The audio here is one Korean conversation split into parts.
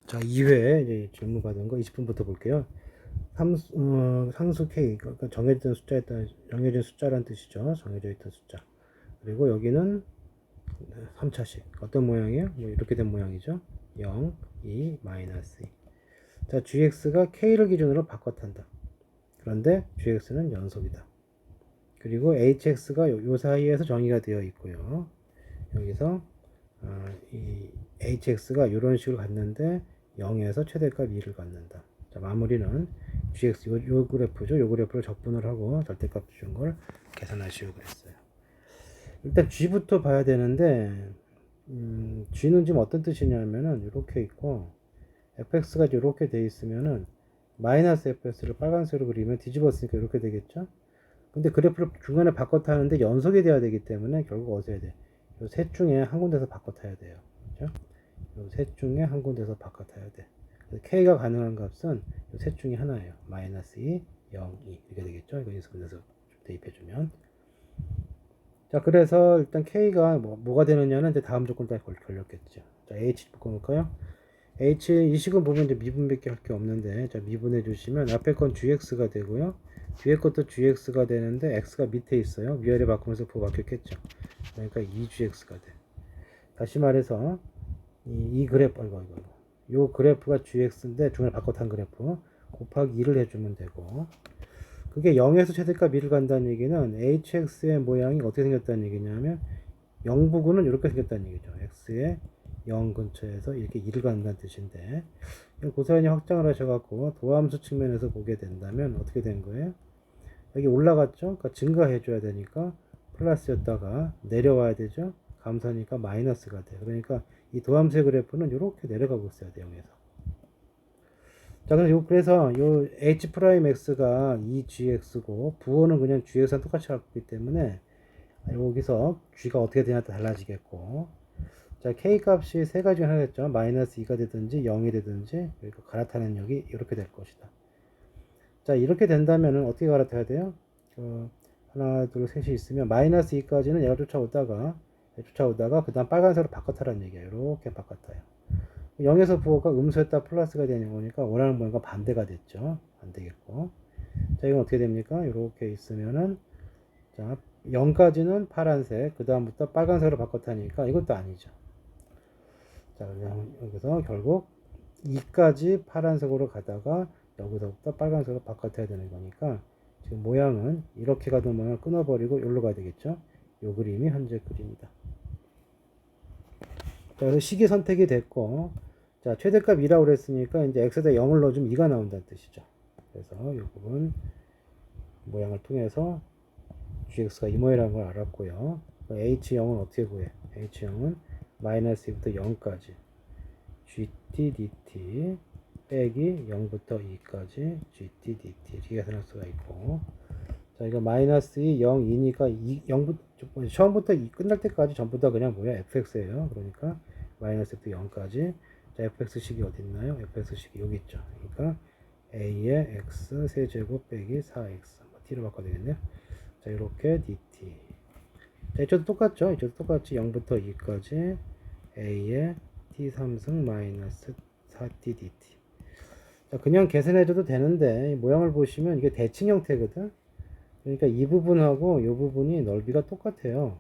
자, 2회 이제 질문 받은 거 20분부터 볼게요. 상수 K, 그러니까 정해진 숫자란 뜻이죠. 정해져 있던 숫자. 그리고 여기는 3차식. 어떤 모양이에요? 뭐 이렇게 된 모양이죠. 0, 2, 마이너스 2. 자, gx가 k를 기준으로 바꿔탄다. 그런데 gx는 연속이다. 그리고 hx가 요 사이에서 정의가 되어 있고요. 여기서 이 hx가 이런 식으로 갔는데 0에서 최대값 2를 갖는다. 자, 마무리는 gx 요 그래프죠. 요 그래프를 적분을 하고 절대값 준 걸 계산하시오 그랬어요. 일단 g부터 봐야 되는데 g는 지금 어떤 뜻이냐면은 이렇게 있고 fx가 이렇게 돼 있으면은 마이너스 fx를 빨간색으로 그리면 뒤집었으니까 이렇게 되겠죠. 근데 그래프를 중간에 바꿔 타는데 연속이 돼야 되기 때문에 결국 어디서 해야 돼? 요 셋 중에 한 군데서 바꿔 타야 돼요. 그죠? 요 셋 중에 한 군데서 바꿔 타야 돼. K가 가능한 값은 요 셋 중에 하나예요. 마이너스 2, 0, 2 이렇게 되겠죠. 이거 연습에서 대입해주면. 자, 그래서 일단 K가 뭐가 되느냐는 이제 다음 조건 따라 걸렸겠죠. 자, H 바꿔놓을까요? H 이 식은 보면 이제 미분밖에 할 게 없는데, 자, 미분해 주시면 앞에 건 GX가 되고요. 뒤에 것도 GX가 되는데 X가 밑에 있어요. 위아래 바꾸면서 부호 바뀌었겠죠. 그러니까 2GX가 돼. 다시 말해서 이 그래프 요 그래프가 GX인데 중간에 바꿔탄 그래프 곱하기 2를 해주면 되고, 그게 0에서 최대값 2를 간다는 얘기는 HX의 모양이 어떻게 생겼다는 얘기냐면 0 부근은 이렇게 생겼다는 얘기죠. X의 0 근처에서 이렇게 2를 간다는 뜻인데, 고사연이 확장을 하셔갖고 도함수 측면에서 보게 된다면 어떻게 된 거예요? 여기 올라갔죠? 그러니까 증가해 줘야 되니까 플러스였다가 내려와야 되죠? 감소하니까 마이너스가 돼. 그러니까 이 도함수의 그래프는 이렇게 내려가고 있어야 돼, 0에서. 자, 그래서 요 h 프라임 x가 2gx고 부호는 그냥 gx랑 똑같이 갖고 있기 때문에 여기서 g가 어떻게 되냐에 따라 달라지겠고, 자, k 값이 세 가지 하겠죠. 마이너스 2가 되든지 0이 되든지 갈아타는 역이 이렇게 될 것이다. 자, 이렇게 된다면은 어떻게 갈아타야 돼요? 하나, 둘, 셋이 있으면 마이너스 2까지는 얘가 쫓아오다가 그 다음 빨간색으로 바꿔타라는 얘기예요. 이렇게 바꿔타요. 0에서 부호가 음수였다 플러스가 되는 거니까 원하는 모양과 반대가 됐죠. 안 되겠고. 자, 이건 어떻게 됩니까? 이렇게 있으면은, 자, 0까지는 파란색, 그 다음부터 빨간색으로 바꿔타니까 이것도 아니죠. 자, 여기서 결국 2까지 파란색으로 가다가 여기서부터 빨간색으로 바꿔야 되는 거니까 지금 모양은 이렇게 가던 모양을 끊어버리고 여기로 가야 되겠죠. 요 그림이 현재 그림이다. 자, 그래서 식이 선택이 됐고, 자, 최대값 2라고 그랬으니까 이제 x에다 0을 넣어주면 2가 나온다는 뜻이죠. 그래서 이 부분 모양을 통해서 gx가 이 모양이라는 걸 알았고요. h0은 어떻게 구해? h0은 마이너스 2부터 0까지 gt dt 빼기 0부터 2까지 gt dt 이렇게 계산할 수가 있고, 자, 이거 마이너스 2, 0, 2니까 0부터 처음부터 2 끝날 때까지 전부 다 그냥 뭐야? fx예요. 그러니까 마이너스 2부터 0까지. 자, fx식이 어디 있나요? fx식이 여기 있죠. 그러니까 a의 x 세제곱 빼기 4x t로 바꿔야 되겠네요. 자, 이렇게 dt. 자, 이쪽도 똑같죠? 이쪽도 똑같이 0부터 2까지 a의 t 3승 마이너스 4t dt. 자, 그냥 계산해줘도 되는데 모양을 보시면 이게 대칭 형태거든. 그러니까 이 부분하고 이 부분이 넓이가 똑같아요.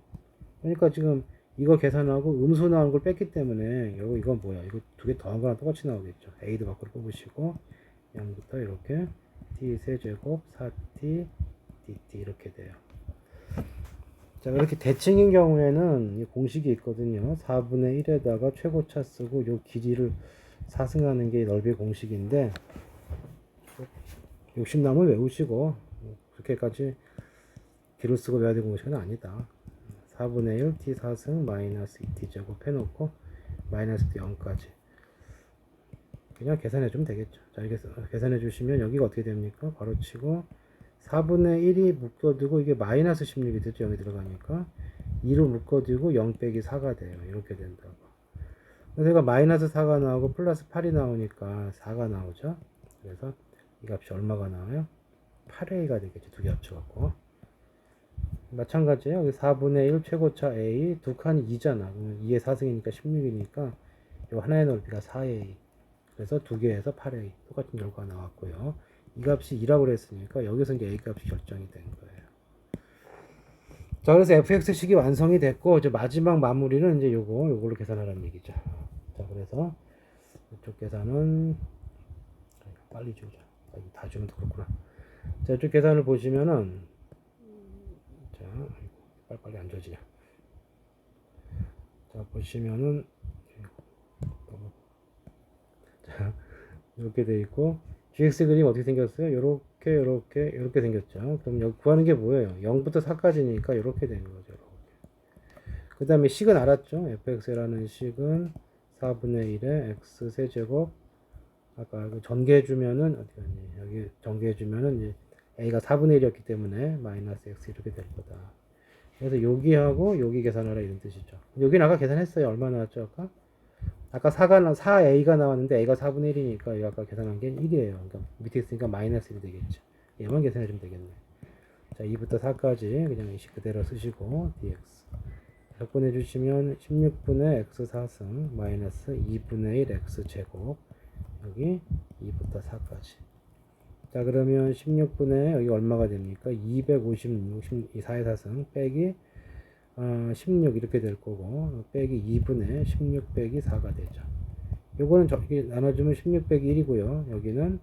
그러니까 지금 이거 계산하고 음수 나오는 걸 뺐기 때문에 이건 뭐야? 이거 두 개 더한 거랑 똑같이 나오겠죠. a도 밖으로 뽑으시고 0부터 이렇게 t 세제곱 4t dt 이렇게 돼요. 자, 이렇게 대칭인 경우에는 이 공식이 있거든요. 4분의 1에다가 최고차 쓰고 요 길이를 사승하는 게 넓이의 공식인데, 욕심나면 외우시고 그렇게까지 길을 쓰고 외워야 되는 공식은 아니다. 4분의 1 t 4승 마이너스 2t 제곱 해놓고 마이너스 0까지 그냥 계산해 주면 되겠죠. 자, 이렇게 계산해 주시면 여기가 어떻게 됩니까? 괄호치고 4분의 1이 묶어두고 이게 마이너스 16이 되죠. 0이 들어가니까 2로 묶어두고 0 빼기 4가 돼요. 이렇게 된다고. 그래서 이거 마이너스 4가 나오고 플러스 8이 나오니까 4가 나오죠. 그래서 이 값이 얼마가 나와요? 8a가 되겠죠. 두 개 합쳐갖고. 마찬가지예요. 4분의 1 최고차 a 두 칸이 2잖아. 2의 4승이니까 16이니까 요 하나의 넓이가 4a. 그래서 2개에서 8a 똑같은 결과가 나왔고요. 이 값이 2라고 그랬으니까 여기서 이제 a 값이 결정이 된 거예요. 자, 그래서 fx식이 완성이 됐고 이제 마지막 마무리는 이제 요걸로 계산하라는 얘기죠. 자, 그래서 이쪽 계산은 빨리 주자. 다 주면 그렇구나. 자, 이쪽 계산을 보시면은 자, 빨리 안 줘지냐. 자, 보시면은 자, 이렇게 돼 있고 gx 그림 어떻게 생겼어요? 요렇게 생겼죠. 그럼 여기 구하는 게 뭐예요? 0부터 4까지니까 이렇게 되는 거죠. 그 다음에 식은 알았죠? fx라는 식은 4분의 1에 x 세제곱 아까 전개해주면은 어디 갔니? 여기 전개해주면은 이제 a가 4분의 1이었기 때문에 마이너스 x 이렇게 될 거다. 그래서 여기하고 여기 계산하라 이런 뜻이죠. 여기는 아까 계산했어요. 얼마 나왔죠? 아까 4a가 나왔는데 a가 4분의 1이니까 여기 아까 계산한 게 1이에요. 그러니까 밑에 있으니까 마이너스 1이 되겠죠. 얘만 계산해주면 되겠네. 자, 2부터 4까지 그냥 이 식 그대로 쓰시고 dx 적분해 주시면 16분의 x 4승 마이너스 2분의 1 x 제곱 여기 2부터 4까지. 자, 그러면 16분의 여기 얼마가 됩니까? 256 4의 4승 빼기 16 이렇게 될 거고 빼기 2분의 16 빼기 4가 되죠. 요거는 저기 나눠주면 16 빼기 1이고요. 여기는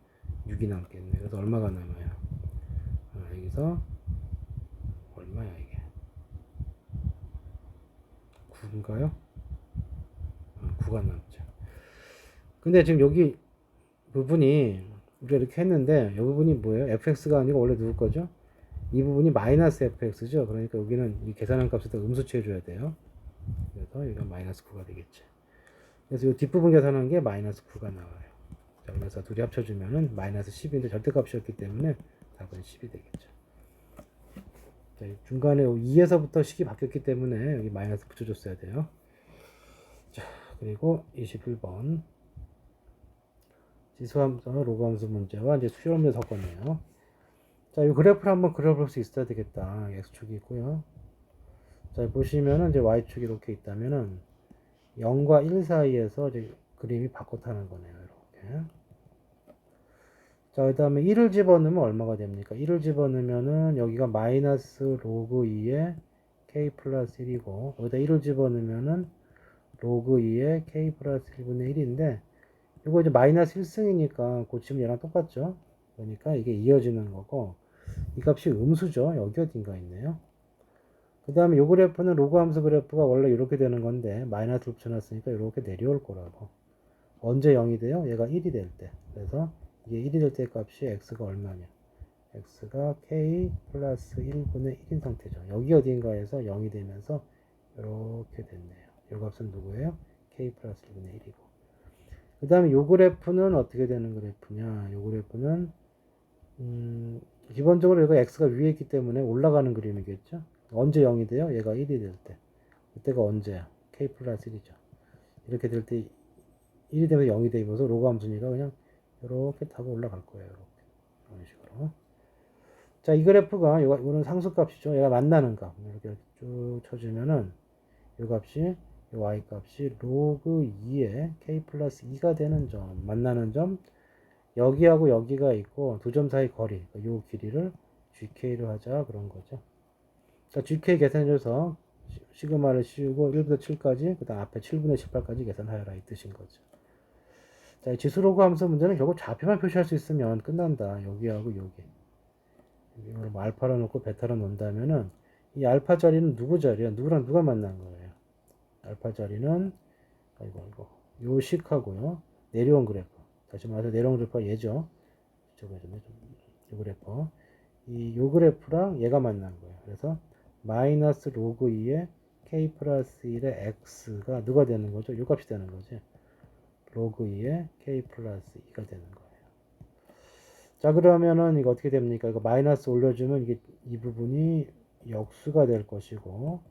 6이 남겠네. 그래서 얼마가 남아요? 여기서 얼마야 이게? 9인가요? 9가 남죠. 근데 지금 여기 부분이 우리가 이렇게 했는데 이 부분이 뭐예요? fx가 아니고 원래 누구 거죠? 이 부분이 마이너스 fx죠. 그러니까 여기는 이 계산한 값에다 음수 취해줘야 돼요. 그래서 여기가 마이너스 9가 되겠지. 그래서 이 뒷부분 계산한 게 마이너스 9가 나와요. 자, 그래서 둘이 합쳐주면은 마이너스 10인데 절대값이었기 때문에 답은 10이 되겠죠. 자, 중간에 2에서부터 식이 바뀌었기 때문에 여기 마이너스 붙여줬어야 돼요. 자, 그리고 21번. 지수함수, 로그함수 문제와 이제 수열 문제 섞었네요. 자, 이 그래프를 한번 그려볼 수 있어야 되겠다. x축이 있고요. 자, 보시면은 이제 y축이 이렇게 있다면은 0과 1 사이에서 이제 그림이 바꿔타는 거네요. 이렇게. 자, 그 다음에 1을 집어넣으면 얼마가 됩니까? 1을 집어넣으면은 여기가 마이너스 로그 2의 k 플러스 1이고 여기다 1을 집어넣으면은 로그 2의 k 플러스 1분의 1인데 이거 이제 마이너스 1승이니까 고치면 얘랑 똑같죠? 그러니까 이게 이어지는 거고 이 값이 음수죠. 여기 어딘가 있네요. 그 다음에 요 그래프는 로그 함수 그래프가 원래 이렇게 되는 건데 마이너스 붙여놨으니까 이렇게 내려올 거라고. 언제 0이 돼요? 얘가 1이 될 때. 그래서 이게 1이 될 때 값이 x가 얼마냐? x가 k 플러스 1분의 1인 상태죠. 여기 어딘가에서 0이 되면서 이렇게 됐네요. 요 값은 누구예요? k 플러스 1분의 1이고. 그 다음에 요 그래프는 어떻게 되는 그래프냐? 요 그래프는 기본적으로 얘가 x가 위에 있기 때문에 올라가는 그림이겠죠? 언제 0이 돼요? 얘가 1이 될 때. 이때가 언제야? k 플러스 1이죠. 이렇게 될 때 1이 되면서 0이 되면서 로그 함수니까 그냥 이렇게 타고 올라갈 거예요. 이렇게. 이런 식으로. 자, 이 그래프가 이거는 상수값이죠. 얘가 만나는 값. 이렇게 쭉 쳐주면은 이 값이 이 y 값이 로그 2에 k 플러스 2가 되는 점, 만나는 점 여기하고 여기가 있고 두 점 사이 거리, 이 길이를 gk로 하자 그런 거죠. 자, gk 계산해줘서 시그마를 씌우고 1부터 7까지 그 다음 앞에 7분의 18까지 계산하여라 이 뜻인 거죠. 자, 이 지수로그 함수 문제는 결국 좌표만 표시할 수 있으면 끝난다. 여기하고 여기. 이걸 뭐 알파로 놓고 베타로 놓는다면은 이 알파 자리는 누구 자리야? 누구랑 누가 만난 거예요? 알파 자리는 요 식하고요. 내려온 그래프. 다시 말해서 내려온 그래프가 얘죠. 요 그래프. 요 그래프랑 얘가 만난 거예요. 그래서 마이너스 로그 2의 k 플러스 1의 x가 누가 되는 거죠? 요 값이 되는 거지. 로그 2의 k 플러스 2가 되는 거예요. 자, 그러면은 이거 어떻게 됩니까? 이거 마이너스 올려주면 이게 이 부분이 역수가 될 것이고,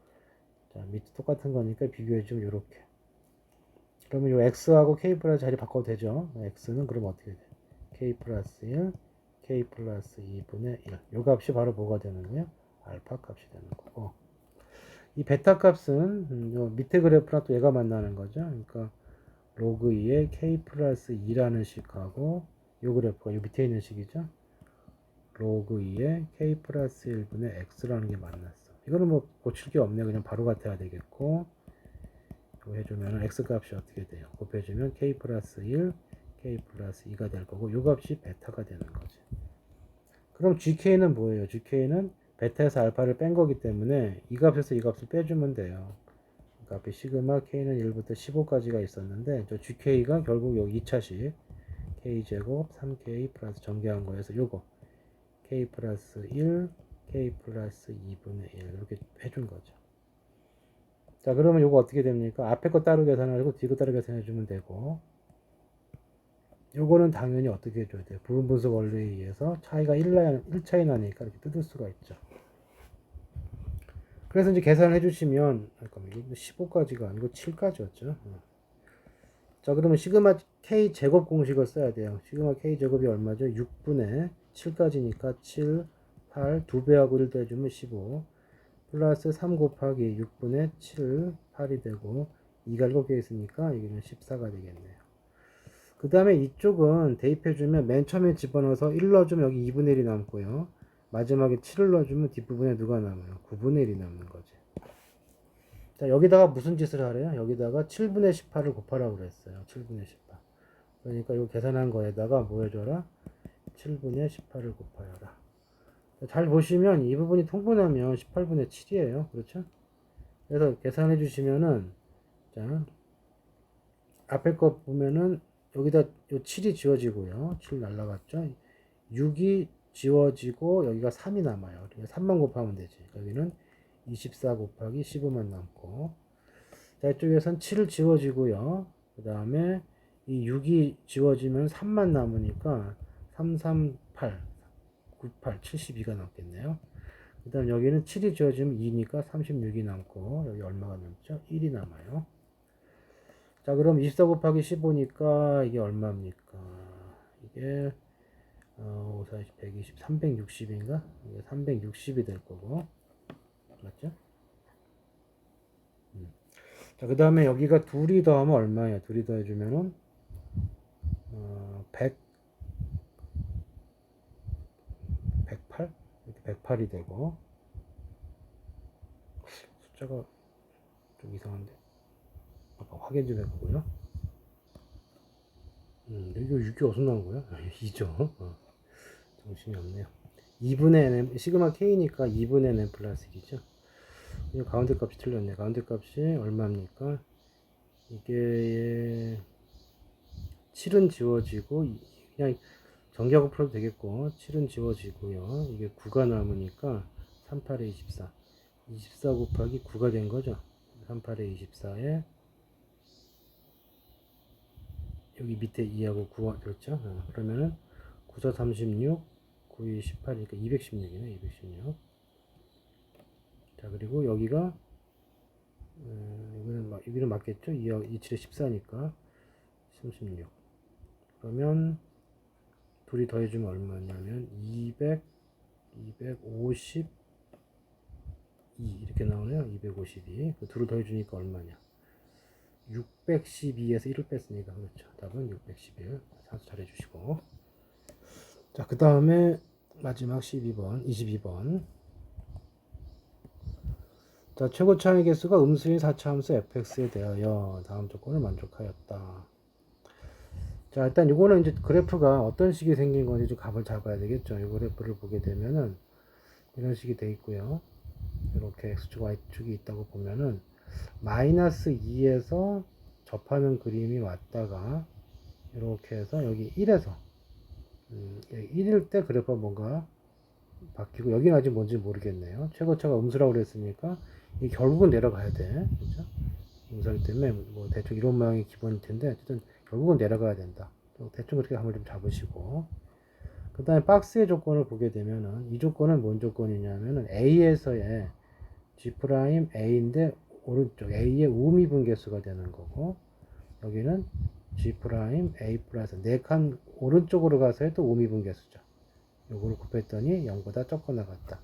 자, 밑에 똑같은 거니까 비교해주면 이렇게. 그러면 이 x하고 k 플러스 자리 바꿔도 되죠? x는 그럼 어떻게 돼? k 플러스 1, k 플러스 2분의 1. 이 값이 바로 뭐가 되는 거예요? 알파 값이 되는 거고. 이 베타 값은 요 밑에 그래프랑 또 얘가 만나는 거죠. 그러니까 로그 2에 k 플러스 2라는 식하고 요 그래프가 요 밑에 있는 식이죠. 로그 2에 k 플러스 1분의 x라는 게 만났어. 이거는 뭐 고칠 게 없네. 그냥 바로 같아야 되겠고, 이거 해주면 x 값이 어떻게 돼요? 곱해주면 k 플러스 1, k 플러스 2가 될 거고, 요 값이 베타가 되는 거지. 그럼 gk는 뭐예요? gk는 베타에서 알파를 뺀 거기 때문에 이 값에서 이 값을 빼주면 돼요. 그러니까 앞에 시그마 k는 1부터 15까지가 있었는데, 저 gk가 결국 여기 2차식 k제곱 3k 플러스 전개한 거에서 요거 k 플러스 1, k 플러스 2분의 1 이렇게 해준 거죠. 자, 그러면 요거 어떻게 됩니까? 앞에 거 따로 계산하고 뒤에 거 따로 계산해 주면 되고, 요거는 당연히 어떻게 해줘야 돼요? 부분 분석 원리에 의해서 차이가 1차이 나니까 이렇게 뜯을 수가 있죠. 그래서 이제 계산을 해주시면, 잠깐만, 이거 15까지가 아니고 7까지였죠. 자, 그러면 시그마 k 제곱 공식을 써야 돼요. 시그마 k 제곱이 얼마죠? 6분의 7까지니까 7, 8, 2배하고 1 더해주면 15, 플러스 3 곱하기 6분의 7, 8이 되고, 2가 7개 있으니까 이게는 14가 되겠네요. 그 다음에 이쪽은 대입해주면 맨 처음에 집어넣어서 1 넣어주면 여기 2분의 1이 남고요. 마지막에 7을 넣어주면 뒷부분에 누가 남아요? 9분의 1이 남는 거지. 자, 여기다가 무슨 짓을 하래요? 여기다가 7분의 18을 곱하라고 그랬어요. 7분의 18. 그러니까 이거 계산한 거에다가 뭐 해줘라? 7분의 18을 곱하여라. 잘 보시면 이 부분이 통분하면 18분의 7이에요. 그렇죠? 그래서 계산해 주시면은, 자, 앞에 거 보면은 여기다 요 7이 지워지고요. 7 날라갔죠? 6이 지워지고 여기가 3이 남아요. 그러니까 3만 곱하면 되지. 여기는 24 곱하기 15만 남고, 자, 이쪽에선 7을 지워지고요. 그 다음에 이 6이 지워지면 3만 남으니까 3, 3, 8, 98, 72가 남겠네요. 그 다음 여기는 7이 지워지면 2니까 36이 남고, 여기 얼마가 남죠? 1이 남아요. 자, 그럼 24 곱하기 15니까 이게 얼마입니까? 이게 5, 40, 120, 360인가? 이게 360이 될 거고, 맞죠? 자, 그 다음에 여기가 둘이 더하면 얼마예요? 둘이 더해주면은 100, 108? 이렇게 108이 되고, 숫자가 좀 이상한데 아까 확인 좀 해보고요. 이거 6이 어디서 나온 거야? 2죠. 정신이 없네요. 2분의 n, 시그마 k니까 2분의 n 플러스 1이죠. 이 가운데 값이 틀렸네. 가운데 값이 얼마입니까? 이게 7은 지워지고, 그냥 전개하고 풀어도 되겠고, 7은 지워지고요. 이게 9가 남으니까 38에 24. 24 곱하기 9가 된 거죠. 38에 24에 여기 밑에 2하고 9가 그렇죠. 그러면은 9, 4, 36, 9, 2, 18이니까 216이네. 216. 자, 그리고 여기가 여기는 맞겠죠? 2, 7에 14니까 36. 그러면 둘이 더해주면 얼마냐면 200, 252 이렇게 나오네요. 252. 그 둘을 더해주니까 얼마냐? 612에서 1을 뺐으니까 그렇죠. 답은 611. 산수 잘 해주시고. 자, 그 다음에 마지막 12번, 22번. 자, 최고 차항의 개수가 음수인 4차함수 fx에 대하여 다음 조건을 만족하였다. 자, 일단 이거는 이제 그래프가 어떤 식이 생긴 건지 좀 값을 잡아야 되겠죠. 이 그래프를 보게 되면은 이런 식이 돼 있고요. 이렇게 x축, y축이 있다고 보면은 마이너스 2에서 접하는 그림이 왔다가 이렇게 해서 여기 1에서 1일 때 그래프가 뭔가 바뀌고, 여기는 아직 뭔지 모르겠네요. 최고차가 음수라고 그랬으니까 이 결국은 내려가야 돼. 그죠? 음수이기 때문에 뭐 대충 이런 모양이 기본일 텐데 어쨌든 결국은 내려가야 된다. 대충 그렇게 감을 좀 잡으시고, 그 다음에 박스의 조건을 보게 되면은 이 조건은 뭔 조건이냐면은 A에서의 G'A인데 오른쪽 A의 우미분계수가 되는 거고, 여기는 G'A 플러스 4칸 오른쪽으로 가서의 또 우미분계수죠. 요거를 곱했더니 0보다 적거 나갔다.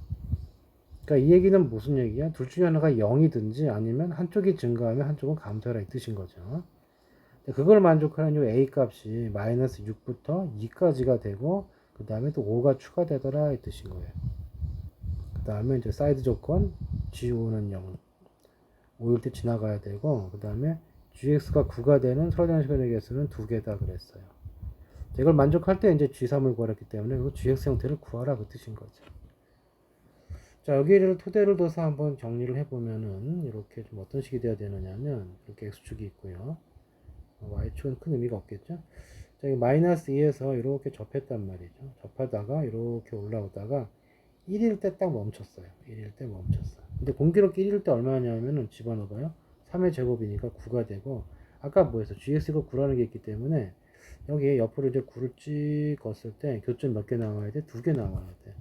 그러니까 이 얘기는 무슨 얘기야? 둘 중에 하나가 0이든지 아니면 한쪽이 증가하면 한쪽은 감소해라 이 뜻인 거죠. 그걸 만족하는 요 a 값이 마이너스 6부터 2까지가 되고 그 다음에 또 5가 추가되더라 이 뜻인 거예요. 그 다음에 이제 사이드 조건 g5는 0 5일 때 지나가야 되고 그 다음에 gx가 9가 되는 서울대학 시간의 개수는 2개다 그랬어요. 이걸 만족할 때 이제 g3을 구하랬기 때문에 그 gx 형태를 구하라 그 뜻인 거죠. 자, 여기를 토대를 둬서 한번 정리를 해보면은 이렇게 좀 어떤 식이 돼야 되느냐면 이렇게 x축이 있고요. y축은 큰 의미가 없겠죠. 자, 이 마이너스 2에서 이렇게 접했단 말이죠. 접하다가 이렇게 올라오다가 1일 때 딱 멈췄어요. 1일 때 멈췄어. 근데 공교롭게 1일 때 얼마냐면은 집어넣어봐요. 3의 제곱이니까 9가 되고 아까 뭐였어? gx가 9라는 게 있기 때문에 여기에 옆으로 이제 9를 찍었을 때 교점 몇 개 나와야 돼? 2개 나와야 돼.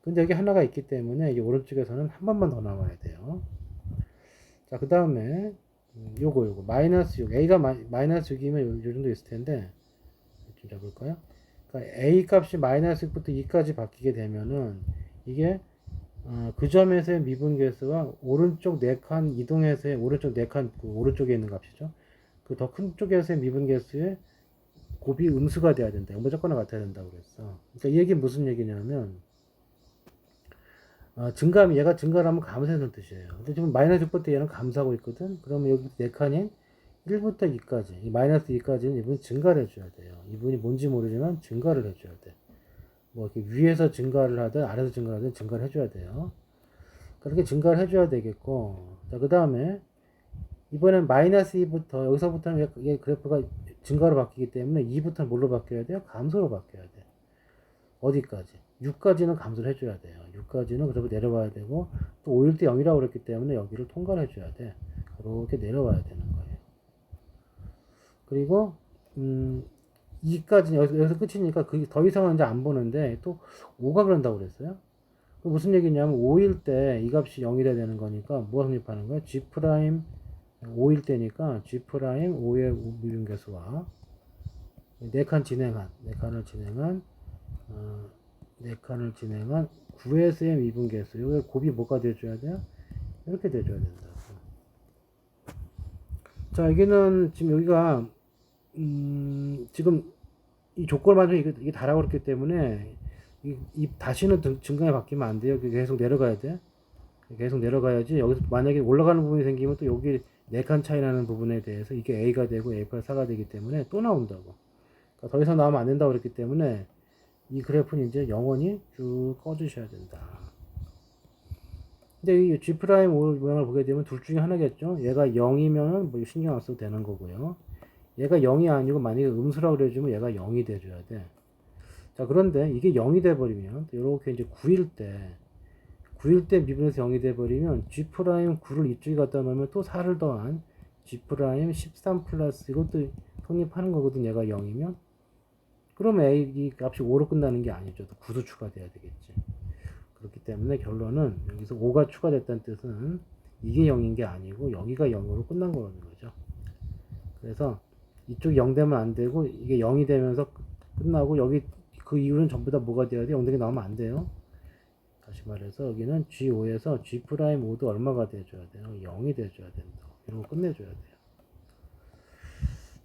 근데 여기 하나가 있기 때문에 이 오른쪽에서는 한 번만 더 나와야 돼요. 자, 그 다음에 요거 마이너스 6 a가 마이너스 6이면 요 정도 있을 텐데 좀 잡을까요? 그러니까 a 값이 마이너스 6부터 2까지 바뀌게 되면은 이게 그 점에서의 미분계수와 오른쪽 4칸 이동해서의 오른쪽 4칸 그 오른쪽에 있는 값이죠. 그 더 큰 쪽에서의 미분계수의 곱이 음수가 돼야 된다. 무조건 같아야 된다고 그랬어. 그러니까 이 얘기는 무슨 얘기냐면 증가하면 얘가 증가를 하면 감소한다는 뜻이에요. 근데 지금 마이너스 6부터 얘는 감소하고 있거든. 그러면 여기 4칸인 1부터 2까지, 이 마이너스 2까지는 이분이 증가를 해줘야 돼요. 이분이 뭔지 모르지만 증가를 해줘야 돼. 뭐 이렇게 위에서 증가를 하든 아래에서 증가를 하든 증가를 해줘야 돼요. 그렇게 증가를 해줘야 되겠고, 자, 그 다음에 이번엔 마이너스 2부터 여기서부터는 얘 그래프가 증가로 바뀌기 때문에 2부터는 뭘로 바뀌어야 돼요? 감소로 바뀌어야 돼. 어디까지? 6까지는 감소를 해줘야 돼요. 6까지는 그래서 내려와야 되고 또 5일 때 0이라고 그랬기 때문에 여기를 통과를 해줘야 돼. 그렇게 내려와야 되는 거예요. 그리고 2까지 여기서 끝이니까 그게 더 이상은 이제 안 보는데 또 5가 그런다고 그랬어요. 그 무슨 얘기냐면 5일 때 이 값이 0이 돼야 되는 거니까 뭐 성립하는 거예요? G 프라임 5일 때니까 G 프라임 5의 미분계수와 4칸 진행한 4칸을 진행한 9에서의 미분계수. 이거 곱이 뭐가 돼줘야 돼요? 이렇게 돼줘야 된다. 자, 여기는 지금 여기가 지금 이 조건을 맞으면 이게 다라고 그랬기 때문에 다시는 증가에 바뀌면 안 돼요. 계속 내려가야 돼. 계속 내려가야지. 여기서 만약에 올라가는 부분이 생기면 또 여기 4칸 차이 나는 부분에 대해서 이게 A가 되고 A 플러스 4가 되기 때문에 또 나온다고. 그러니까 더 이상 나오면 안 된다고 그랬기 때문에 이 그래프는 이제 영원히 쭉 꺼주셔야 된다. 근데 이 G 프라임 모양을 보게 되면 둘 중에 하나겠죠. 얘가 0이면은 뭐 신경 안 써도 되는 거고요. 얘가 0이 아니고 만약에 음수라고 그래주면 얘가 0이 돼줘야 돼. 자, 그런데 이게 0이 돼버리면 이렇게 이제 9일 때 미분에서 0이 돼버리면 G 프라임 9를 이쪽에 갖다 놓으면 또 4를 더한 G 프라임 13 플러스 이것도 성립하는 거거든. 얘가 0이면 그러면 A 이 값이 5로 끝나는 게 아니죠. 9도 추가돼야 되겠지. 그렇기 때문에 결론은 여기서 5가 추가됐다는 뜻은 이게 0인 게 아니고 여기가 0으로 끝난 거라는 거죠. 그래서 이쪽이 0 되면 안 되고 이게 0이 되면서 끝나고 여기 그 이후는 전부 다 뭐가 돼야 돼? 0등이 나오면 안 돼요. 다시 말해서 여기는 G5에서 G'5도 얼마가 돼줘야 돼요? 0이 돼줘야 된다. 이런 거 끝내줘야 돼요.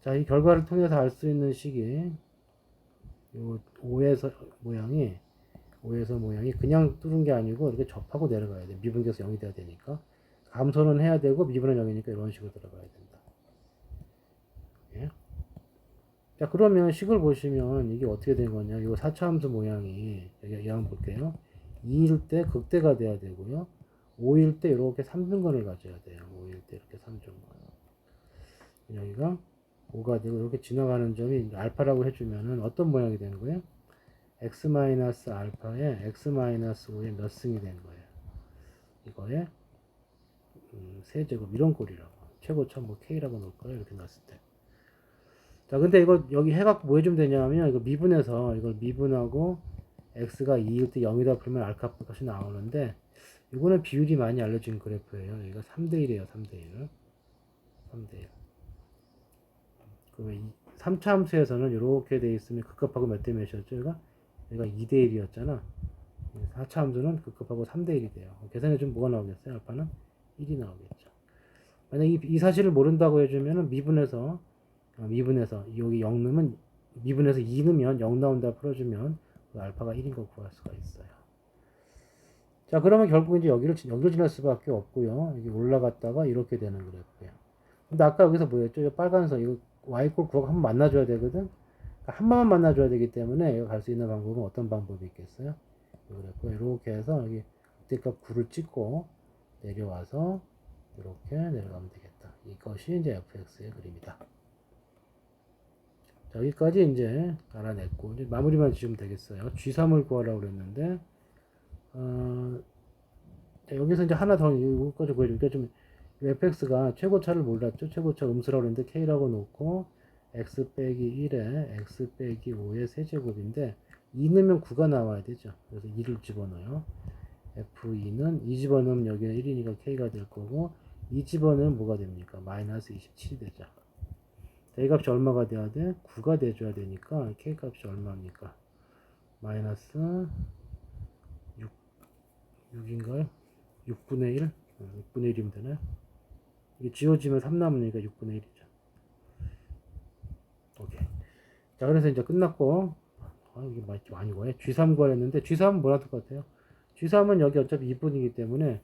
자, 이 결과를 통해서 알 수 있는 식이 요 5에서 모양이 그냥 뚫은 게 아니고 이렇게 접하고 내려가야 돼. 미분계수 0이 돼야 되니까. 감소는 해야 되고 미분은 0이니까 이런 식으로 들어가야 된다. 예? 자, 그러면 식을 보시면 이게 어떻게 된 거냐. 이 4차 함수 모양이 여기 한번 볼게요. 2일 때 극대가 돼야 되고요. 5일 때 이렇게 3등분을 가져야 돼요. 5일 때 이렇게 3등분. 여기가 5가 되고 이렇게 지나가는 점이 알파라고 해주면은 어떤 모양이 되는 거예요? x-알파에 x-5의 몇 승이 되는 거예요. 이거에 세제곱 이런 꼴이라고. 최고점 뭐 k라고 놓을까요? 이렇게 놨을 때. 자, 근데 이거 여기 해갖고 뭐 해주면 되냐면 이거 미분해서 이걸 미분하고 x가 2일 때 0이다 그러면 알파 값이 나오는데 이거는 비율이 많이 알려진 그래프예요. 여기가 3대1이에요. 3대1. 3대1. 그러면 3차 함수에서는 이렇게 돼 있으면 극값하고 몇 대 몇이었죠? 얘가 2대1이었잖아. 4차 함수는 극값하고 3대1이 돼요. 계산해 주면 뭐가 나오겠어요? 알파는 1이 나오겠죠. 만약 이 사실을 모른다고 해주면은 미분해서 미분해서 여기 0 넣으면 미분해서 2 넣으면 0 나온다 풀어주면 그 알파가 1인 거 구할 수가 있어요. 자, 그러면 결국 이제 여기를 지날 수밖에 없고요. 여기 올라갔다가 이렇게 되는 그래프예요. 근데 아까 여기서 뭐였죠? 이 빨간 선 이거 y 꼴 9하고 한번 만나줘야 되거든. 그러니까 한 번만 만나줘야 되기 때문에 여기 갈 수 있는 방법은 어떤 방법이 있겠어요? 이 그래프 이렇게 해서 여기 그때값 9를 찍고 내려와서 이렇게 내려가면 되겠다. 이것이 이제 fx의 그림이다. 자, 여기까지 이제 알아냈고 이제 마무리만 지으면 되겠어요. G3을 구하라고 그랬는데 자, 여기서 이제 하나 더 이거까지 구해줄게. 좀 fx가 최고차를 몰랐죠. 최고차 음수라고 그랬는데 k라고 놓고 x 빼기 1에 x 빼기 5의 세제곱인데 2 넣으면 9가 나와야 되죠. 그래서 2를 집어넣어요. f2는 2 집어넣으면 여기는 1이니까 k가 될 거고 2 집어넣으면 뭐가 됩니까? 마이너스 27이 되죠. a 값이 얼마가 돼야 돼? 9가 돼줘야 되니까 k 값이 얼마입니까? 마이너스 6인가요? 6분의 1? 6분의 1이면 되나요? 이게 지워지면 3 남으니까 6분의 1이죠. 오케이. 자, 그래서 이제 끝났고, 이게 좀 아니고, G3 구하였는데, G3은 뭐랑 똑같아요? G3은 여기 어차피 2분이기 때문에,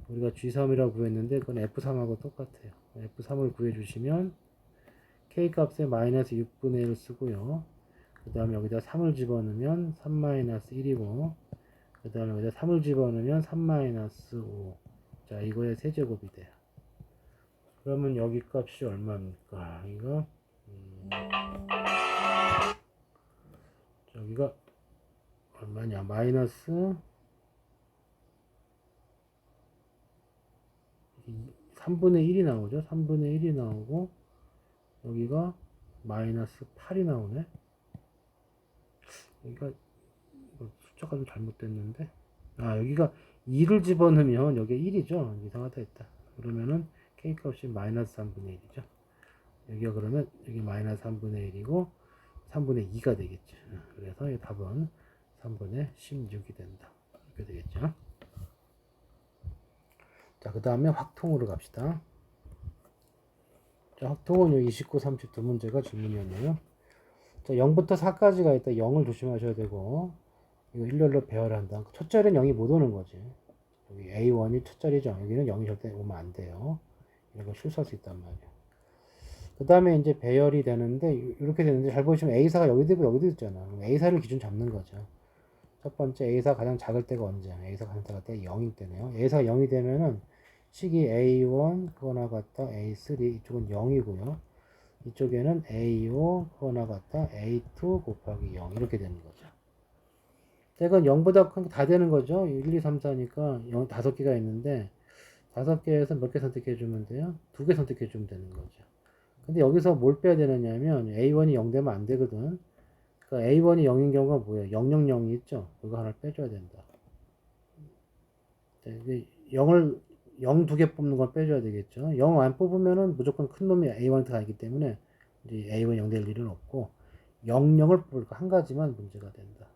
우리가 G3이라고 구했는데, 그건 F3하고 똑같아요. F3을 구해주시면, K 값에 마이너스 6분의 1 쓰고요. 그 다음에 여기다 3을 집어넣으면 3 마이너스 1이고, 그 다음에 여기다 3을 집어넣으면 3 마이너스 5. 자, 이거의 세제곱이 돼요. 그러면 여기 값이 얼마입니까? 이거 여기가 얼마냐? 마이너스 3분의 1이 나오죠? 3분의 1이 나오고 여기가 마이너스 8이 나오네. 여기가 숫자가 좀 잘못됐는데 여기가 2를 집어넣으면 여기에 1이죠. 이상하다 했다. 그러면은 K 값이 마이너스 3분의 1이죠. 여기가 그러면 여기 마이너스 3분의 1이고 3분의 2가 되겠죠. 그래서 이 답은 3분의 16이 된다. 이렇게 되겠죠. 자, 그 다음에 확통으로 갑시다. 자, 확통은 여기 29, 30 두 문제가 질문이었네요. 자, 0부터 4까지가 있다. 0을 조심하셔야 되고 이거 일렬로 배열한다. 첫 자리는 0이 못 오는 거지. 여기 A1이 첫 자리죠. 여기는 0이 절대 오면 안 돼요. 이런 거 실수할 수 있단 말이에요. 그 다음에 이제 배열이 되는데 이렇게 되는데 잘 보시면 A사가 여기도 있고 여기도 있잖아. A사를 기준 잡는 거죠. 첫 번째 A사가 가장 작을 때가 언제야? A사가 가장 작을 때가 0일 때네요. A사가 0이 되면은 식이 A1 그거나 같다 A3 이쪽은 0이고요. 이쪽에는 A5 그거나 같다 A2 곱하기 0 이렇게 되는 거죠. 이건 0보다 큰 게 다 되는 거죠. 1, 2, 3, 4니까 0, 5개가 있는데 5개에서 몇 개 선택해 주면 돼요? 2개 선택해 주면 되는 거죠. 근데 여기서 뭘 빼야 되느냐면 A1이 0 되면 안 되거든. 그러니까 A1이 0인 경우가 뭐예요? 000이 있죠? 그거 하나 빼줘야 된다. 0을 0 2개 뽑는 건 빼줘야 되겠죠. 0 안 뽑으면은 무조건 큰 놈이 A1한테 가기 때문에 이제 A1 0 될 일은 없고 00을 뽑을 거 한 가지만 문제가 된다.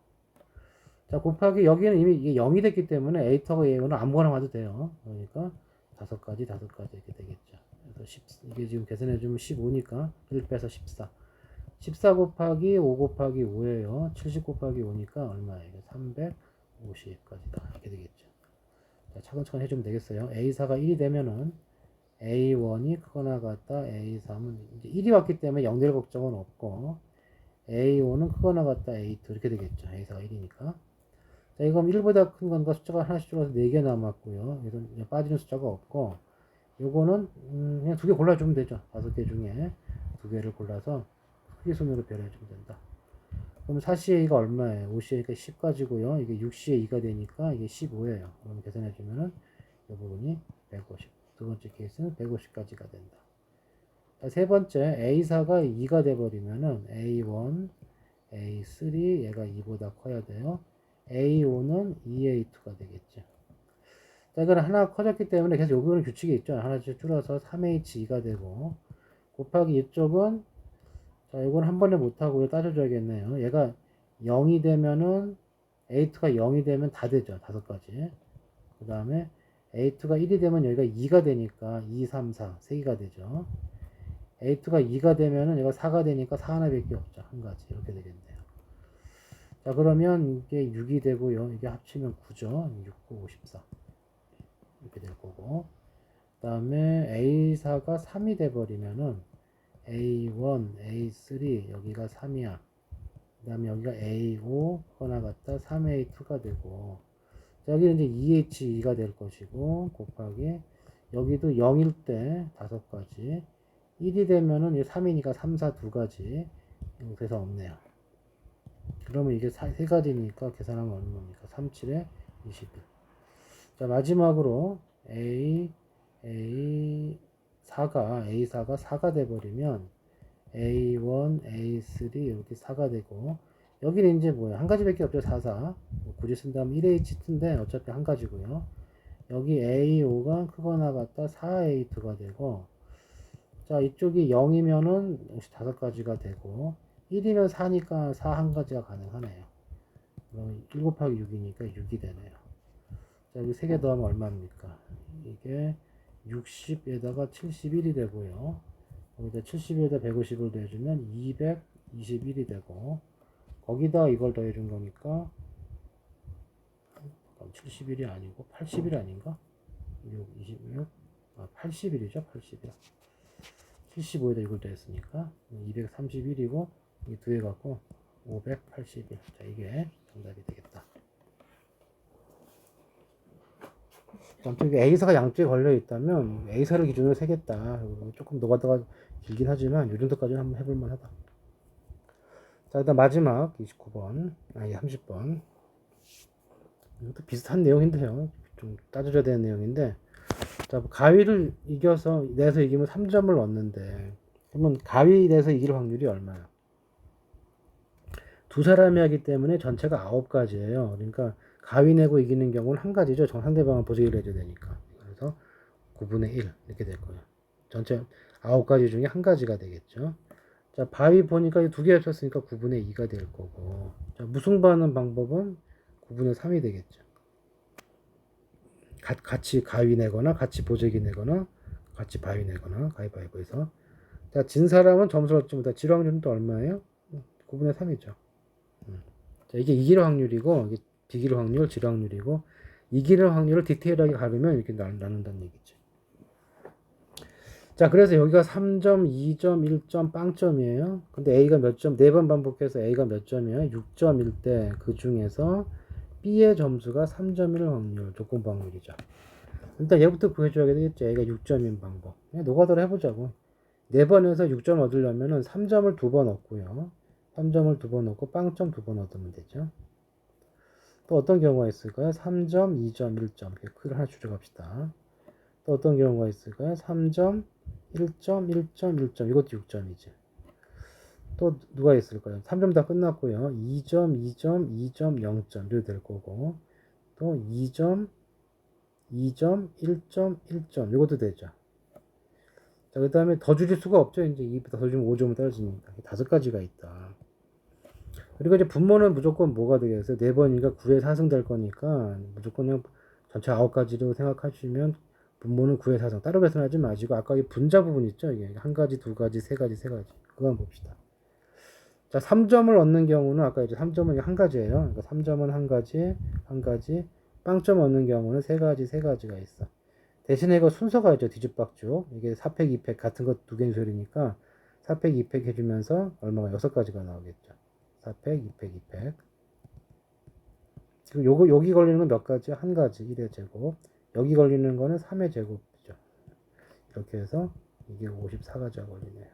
자, 곱하기 여기는 이미 이게 0이 됐기 때문에 A하고 A1은 아무거나 가도 돼요. 그러니까 5가지 이렇게 되겠죠. 그래서 10, 이게 지금 계산해주면 15니까 1 빼서 14. 14 곱하기 5 곱하기 5예요. 70 곱하기 5니까 얼마예요? 350까지다. 이렇게 되겠죠. 자, 차근차근 해주면 되겠어요. A4가 1이 되면은 A1이 크거나 같다. A3은 이제 1이 왔기 때문에 0 될 걱정은 없고 A5는 크거나 같다. A2 이렇게 되겠죠. A4가 1이니까. 자, 이건 1보다 큰 건가 숫자가 하나씩 줄어서 4개 남았고요. 그래서 빠지는 숫자가 없고 요거는 그냥 2개 골라주면 되죠. 5개 중에 2개를 골라서 크기 순으로 배열해주면 된다. 그럼 4CA가 얼마예요? 5CA가 10 가지고요. 이게 6CA2가 되니까 이게 15예요. 그럼 계산해주면은 이 부분이 150. 두 번째 케이스는 150까지가 된다. 자, 세 번째 A4가 2가 돼버리면은 A1, A3 얘가 2보다 커야 돼요. A5는 2A2가 되겠죠. 자, 이거는 하나 커졌기 때문에 계속 요구는 규칙이 있죠. 하나씩 줄여서 3H2가 되고 곱하기 이쪽은 자, 이건 한 번에 못하고요. 따져줘야겠네요. 얘가 0이 되면은 A2가 0이 되면 다 되죠. 5가지. 그 다음에 A2가 1이 되면 여기가 2가 되니까 2, 3, 4 3개가 되죠. A2가 2가 되면은 얘가 4가 되니까 4 하나밖에 없죠. 한 가지. 이렇게 되겠네요. 자, 그러면 이게 6이 되고요. 이게 합치면 9죠. 6, 9, 54. 이렇게 될 거고. 그 다음에 A4가 3이 돼버리면은 A1, A3, 여기가 3이야. 그 다음에 여기가 A5, 하나 같다 3A2가 되고, 여기는 이제 2H2가 될 것이고, 곱하기, 여기도 0일 때 5가지, 1이 되면은 3이니까 3, 4, 2가지, 그래서 없네요. 그러면 이게 3가지니까 계산하면 얼마입니까? 3, 7에 21. 자, 마지막으로 A4가 4가 돼버리면 A1, A3 이렇게 4가 되고, 여기는 이제 뭐야? 한 가지밖에 없죠. 4, 4. 뭐 굳이 쓴다면 1H2인데 어차피 한 가지고요. 여기 A5가 크거나 같다 4A2가 되고, 자, 이쪽이 0이면은 역시 5가지가 되고, 1이면 4니까 4 한 가지가 가능하네요. 그럼 1 곱하기 6이니까 6이 되네요. 자, 여기 3개 더하면 얼마입니까? 이게 60에다가 71이 되고요. 여기다 70에다 150을 더해주면 221이 되고, 거기다 이걸 더해준 거니까 71이 아니고 81 아닌가? 6, 26, 81이죠. 81. 75에다 이걸 더했으니까 231이고 이 두 개 갖고 581. 자, 이게 정답이 되겠다. 아무튼 A사가 양쪽에 걸려 있다면 A사를 기준으로 세겠다. 조금 노가다가 길긴 하지만 이 정도까지는 한번 해볼만 하다. 자, 일단 마지막 29번, 아니 30번. 이것도 비슷한 내용인데요. 좀 따져줘야 되는 내용인데, 자, 가위를 내서 이기면 3점을 얻는데, 그러면 가위 내서 이길 확률이 얼마야? 두 사람이 하기 때문에 전체가 9가지예요. 그러니까 가위 내고 이기는 경우는 한 가지죠. 상대방은 보조기를 해줘야 되니까. 그래서 9분의 1 이렇게 될 거예요. 전체 9가지 중에 한 가지가 되겠죠. 자, 바위 보니까 두 개 합쳤으니까 9분의 2가 될 거고, 자, 무승부하는 방법은 9분의 3이 되겠죠. 같이 가위 내거나 같이 보조기 내거나 같이 바위 내거나 가위바위보해서. 자, 진 사람은 점수를 얻지 못해. 질 확률은 또 얼마예요? 9분의 3이죠. 자, 이게 이길 확률이고, 이게 비길 확률, 질 확률이고, 이기는 확률을 디테일하게 가르면 이렇게 나눈다는 얘기죠. 자, 그래서 여기가 3점, 2점, 1점, 빵점이에요. 근데 A가 몇 점? 4번 반복해서 A가 몇 점이에요? 6점일 때 그 중에서 B의 점수가 3점일 확률, 조건부 확률이죠. 일단 얘부터 구해줘야 되겠죠. A가 6점인 방법. 그냥 노가다로 해보자고. 4번에서 6점 얻으려면은 3점을 2번 얻고요. 3점을 2번 얻고 빵점 2번 얻으면 되죠. 또 어떤 경우가 있을까요? 3점, 2점, 1점. 그걸 하나 추적합시다. 또 어떤 경우가 있을까요? 3점, 1점, 1점, 1점. 이것도 6점이지. 또 누가 있을까요? 3점 다 끝났고요. 2점, 2점, 2점, 0점. 이렇게 될 거고. 또 2점, 2점, 1점, 1점. 이것도 되죠. 자, 그 다음에 더 줄일 수가 없죠. 이제 2보다 더 주면 5점은 떨어지니까. 5가지가 있다. 그리고 이제 분모는 무조건 뭐가 되겠어요? 4번이니까 9의 4승 될 거니까 무조건 그냥 전체 9가지로 생각하시면 분모는 9의 4승. 따로 계산하지 마시고 아까 이 분자 부분 있죠? 이게 한 가지, 두 가지, 세 가지, 세 가지. 그거 한번 봅시다. 자, 3점을 얻는 경우는 아까 이제 3점은 한 가지예요. 그러니까 3점은 한 가지, 한 가지. 빵점 얻는 경우는 세 가지, 세 가지가 있어. 대신에 이거 순서가 있죠. 뒤집박죽. 이게 4팩, 2팩 같은 것 두 개인 소리니까 4팩, 2팩 해주면서 얼마가 6가지가 나오겠죠. 4팩, 2팩, 2팩. 지금 여기 걸리는 건 몇 가지? 한 가지, 1의 제곱. 여기 걸리는 거는 3의 제곱이죠. 이렇게 해서 이게 54가지가 걸리네요.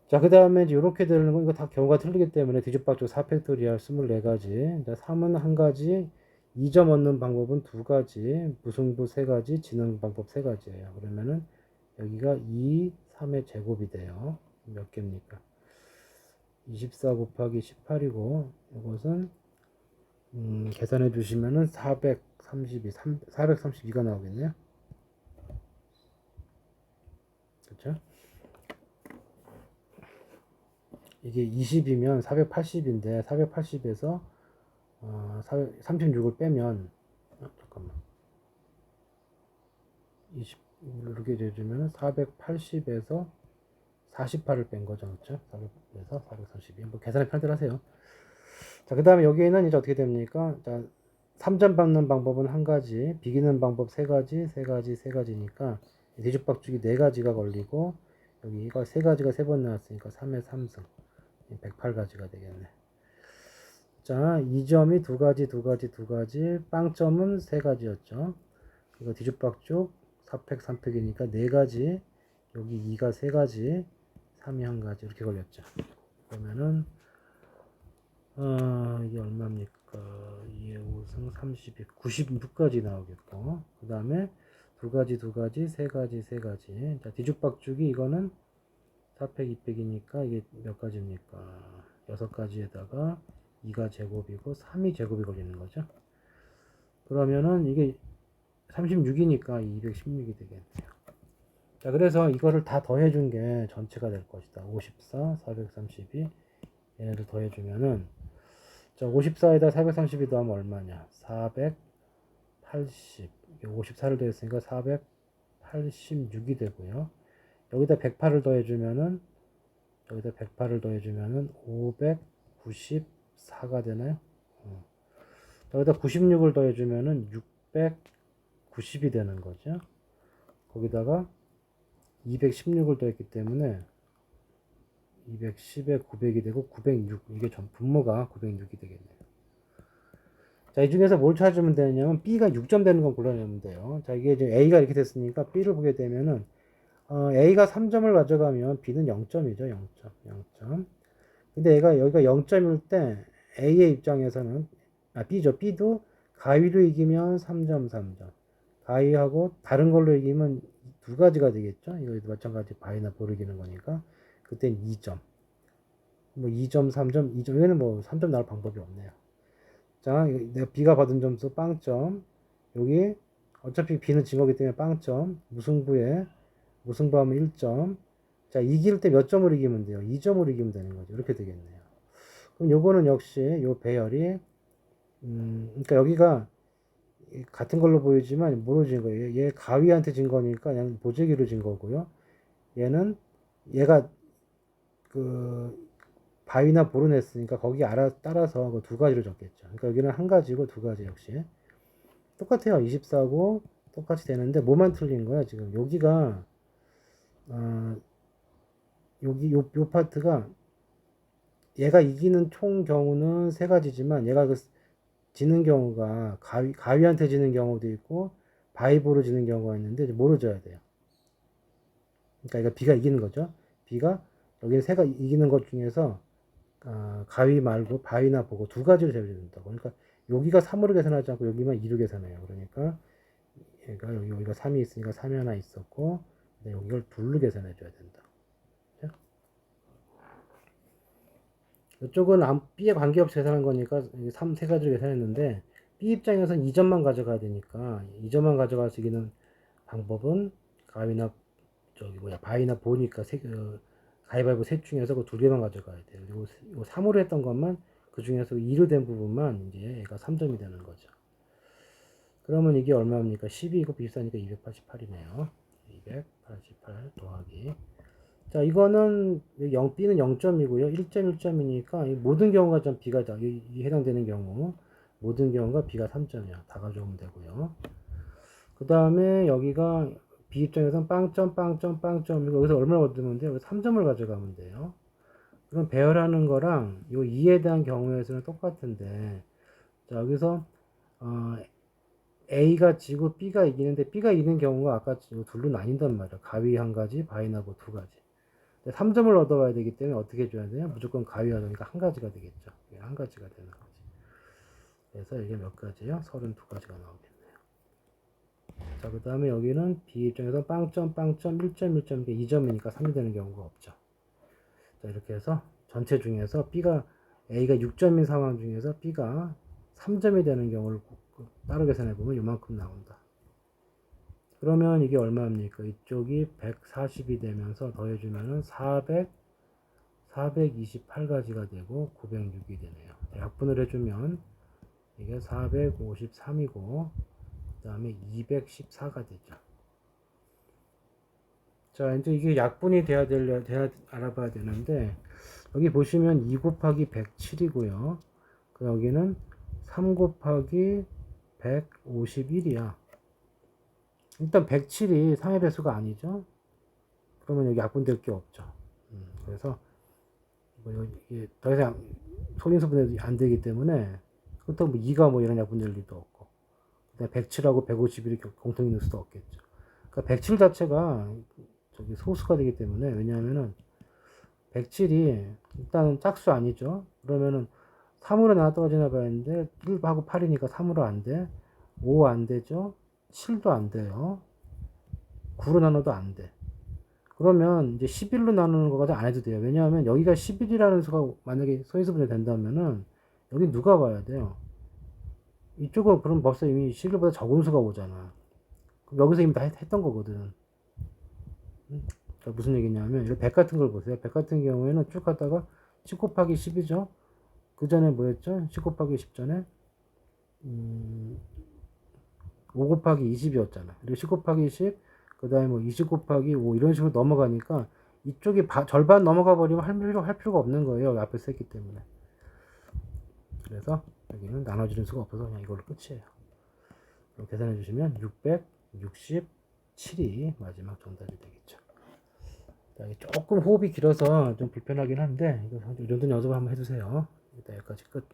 자, 그 다음에 이제 이렇게 되는 건 이거 다 경우가 틀리기 때문에 뒤집박죽 4팩토리얼 24가지. 자, 3은 한 가지, 2점 얻는 방법은 2가지, 무승부 3가지, 지는 방법 3가지예요. 그러면은 여기가 2, 3의 제곱이 돼요. 몇 개입니까? 24 곱하기 18이고 이것은 계산해 주시면은 432가 나오겠네요. 그렇죠? 이게 20이면 480인데 480에서 36을 빼면 잠깐만 20 이렇게 해주면 480에서 48을 뺀 거죠. 그렇죠? 400에서 432. 뭐 계산을 편대로 하세요. 자, 그 다음에 여기에는 이제 어떻게 됩니까? 자, 3점 받는 방법은 한 가지, 비기는 방법 세 가지, 세 가지, 세 가지니까 뒤죽박죽이 네 가지가 걸리고 여기 이거 세 가지가 세 번 나왔으니까 3의 3승 108가지가 되겠네. 자, 이 점이 두 가지, 두 가지, 두 가지, 빵점은 세 가지였죠. 이거 뒤죽박죽 4팩, 3팩이니까 네 가지, 여기 2가 세 가지, 3이 한 가지 이렇게 걸렸죠. 그러면은 이게 얼마입니까? 2의 5승 32, 96까지 나오겠고, 그 다음에 두 가지, 두 가지, 세 가지, 세 가지. 자, 뒤죽박죽이 이거는 4팩, 2팩이니까 이게 몇 가지입니까? 6가지에다가 2가 제곱이고 3이 제곱이 걸리는 거죠. 그러면은 이게 36이니까 216이 되겠네요. 자, 그래서 이거를 다 더해준 게 전체가 될 것이다. 54, 432 얘네들 더해주면은 자, 54에다 432 더하면 얼마냐? 480. 54를 더했으니까 486이 되고요. 여기다 108을 더해주면은 여기다 108을 더해주면은 594가 되나요? 여기다 96을 더해주면은 690이 되는 거죠. 거기다가 216을 더했기 때문에 210에 900이 되고 906 이게 전 분모가 906이 되겠네요. 자, 이 중에서 뭘 찾으면 되냐면 B가 6점 되는 건 골라내면 돼요. 자, 이게 이제 A가 이렇게 됐으니까 B를 보게 되면은 A가 3점을 가져가면 B는 0점이죠. 0점. 0점. 근데 얘가 여기가 0점일 때 A의 입장에서는 B죠. B도 가위로 이기면 3점, 3점. 가위하고 다른 걸로 이기면 두 가지가 되겠죠. 이거도 마찬가지 바이나 보를 이기는 거니까 그땐 2점. 뭐 2점, 3점, 2점. 여기는 뭐 3점 나올 방법이 없네요. 자, 내가 B가 받은 점수 빵점. 여기 어차피 B는 진 거기 때문에 빵점. 무승부하면 1점. 자, 이길 때 몇 점을 이기면 돼요? 2점을 이기면 되는 거죠. 이렇게 되겠네요. 그럼 요거는 역시 요 배열이 그러니까 여기가 같은 걸로 보이지만 뭐로 진 거예요? 얘 가위한테 진 거니까 그냥 보재기로 진 거고요. 얘는 얘가 그 바위나 볼을 냈으니까 거기 따라서 그 두 가지를 적겠죠. 그러니까 여기는 한 가지고 두 가지 역시 똑같아요. 24고 똑같이 되는데 뭐만 틀린 거야 지금. 여기가 여기 요 파트가 얘가 이기는 총 경우는 세 가지지만 얘가 그 지는 경우가 가위한테 지는 경우도 있고 바위보로 지는 경우가 있는데 뭐로 져야 돼요? 그러니까 이거 B가 이기는 거죠. B가 여기는 세가 이기는 것 중에서 가위 말고 바위나 보고 두 가지를 제외해 준다고. 그러니까 여기가 3으로 계산하지 않고 여기만 2로 계산해요. 그러니까 얘가 여기가 3이 있으니까 3이 하나 있었고 여기를 2로 계산해 줘야 된다. 이쪽은 B에 관계없이 계산한 거니까 세 가지를 계산했는데 B 입장에서는 2점만 가져가야 되니까 2점만 가져갈 수 있는 방법은 가위나 바위나 보니까 가위바위보 셋 중에서 그 두 개만 가져가야 돼요. 그리고 3으로 했던 것만 그 중에서 2로 된 부분만 이제 얘가 3점이 되는 거죠. 그러면 이게 얼마입니까? 12이고 비슷하니까 288이네요. 288 더하기. 자, 이거는 B는 0점이고요. 1점 1점이니까 모든 경우가 좀 B가 이 해당되는 경우 모든 경우가 B가 3점이야. 다 가져오면 되고요. 그 다음에 여기가 B 입장에서는 빵점, 빵점, 빵점. 여기서 얼마를 얻으면 돼요? 3점을 가져가면 돼요. 그럼 배열하는 거랑 요 2에 대한 경우에서는 똑같은데, 자, 여기서, A가 지고 B가 이기는데, B가 이기는 경우가 아까 둘로 나뉜단 말이야. 가위 한 가지, 바위나고 두 가지. 3점을 얻어와야 되기 때문에 어떻게 해줘야 돼요? 무조건 가위가 되니까 한 가지가 되겠죠. 한 가지가 되는 거지. 그래서 이게 몇 가지요? 32가지가 나오겠네요. 자, 그 다음에 여기는 B 입장에서 빵점, 빵점, 1점, 1점, 2점이니까 3이 되는 경우가 없죠. 자, 이렇게 해서 전체 중에서 A가 6점인 상황 중에서 B가 3점이 되는 경우를 따로 계산해보면 이만큼 나온다. 그러면 이게 얼마입니까? 이쪽이 140이 되면서 더해주면은 428가지가 되고 906이 되네요. 약분을 해주면 이게 453이고 그 다음에 214가 되죠. 자, 이제 이게 약분이 돼야 알아봐야 되는데, 여기 보시면 2 곱하기 107이고요. 그 여기는 3 곱하기 151이야. 일단 107이 3의 배수가 아니죠. 그러면 여기 약분될 게 없죠. 그래서 이게 더 이상 소인수분해도 안 되기 때문에, 그렇다고 뭐 2가 뭐 이런 약분될 일도 없고, 107하고 151이 공통 있는 수도 없겠죠. 그러니까 107 자체가 저기 소수가 되기 때문에, 왜냐하면은 107이 일단은 짝수 아니죠. 그러면은 3으로 나눠 떨어지나 봐야 하는데 1하고 8이니까 3으로 안 돼. 5 안 되죠. 7도 안 돼요. 9로 나눠도 안 돼. 그러면 이제 11로 나누는 거까지 안 해도 돼요. 왜냐하면 여기가 11이라는 수가 만약에 소인수분해 된다면은 여기 누가 봐야 돼요? 이쪽은 그럼 벌써 이미 11보다 적은 수가 오잖아. 그럼 여기서 이미 다 했던 거거든. 무슨 얘기냐면, 이거 100 같은 걸 보세요. 100 같은 경우에는 쭉 하다가 10 곱하기 10이죠. 그 전에 뭐였죠? 10 곱하기 10 전에 5 곱하기 20이었잖아. 그리고 10 곱하기 10, 그 다음에 뭐 20 곱하기 5 이런 식으로 넘어가니까 이쪽이 절반 넘어가 버리면 할 필요가 없는 거예요. 앞에 썼기 때문에. 그래서 여기는 나눠지는 수가 없어서 그냥 이걸로 끝이에요. 계산해 주시면 667이 마지막 정답이 되겠죠. 조금 호흡이 길어서 좀 불편하긴 한데, 이 정도 연습을 한번 해주세요. 일단 여기까지 끝.